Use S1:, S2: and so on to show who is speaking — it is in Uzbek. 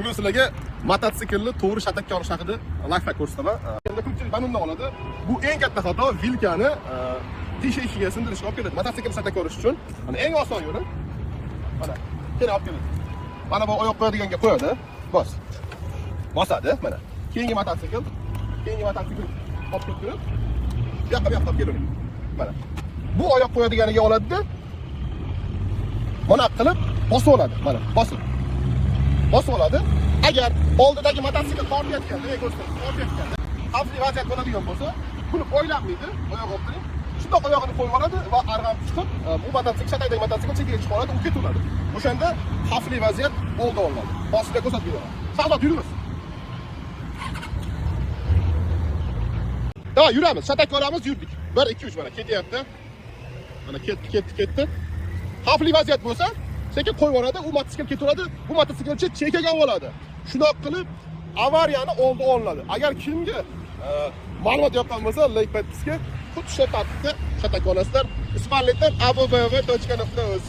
S1: Bugun sizlarga mototsiklni to'g'ri shatakka olish haqida lifehack ko'rsataman. Endi ko'pchilik mana bundan oladi. Bu eng katta xato vilkani tisha ishiga sindirishga olib keladi. Mototsikl shatakka olish uchun mana eng oson yo'li mana kena olib keladi. Mana bu oyoq qo'yadiganga qo'yadi. Bosadi mana. Keyingi mototsikl olib kelib bu yoqqa olib keladi. Mana. Bu oyoq qo'yadiganiga oladida mana qilib bosib oladi. Mana bosib oladi. Agar oldidagi mototsikl tortayotganda, xavfli vaziyat bo'ladigan bo'lsa, buni o'ylanmaydi, oyoq oldi. Shundoq oyog'ini qo'yib oladi va arg'am chiqib, bu mototsikl shatakdagi mototsikl chekkaga chiqib oladi, u ketiladi. O'shanda xavfli vaziyat oldi olinadi. Boshida ko'rsatib beradi. Salomat yuramiz. Davay yuramiz, shatakka olamiz, yurdik. 1 2 3 mana ketyapti. Mana ketdi. Xavfli vaziyat bo'lsa, sekin qo'yib oladi, u mototsikl ketaveradi, bu mototsiklchi chekkaga oladi. Shundoq qilib avariyani oldi olinadi. Agar kimga ma'lumot yoqqan bo'lsa, like podpiska, xuddi shu tartibda shatakka olasizlar. Ispanlikdan abv.uz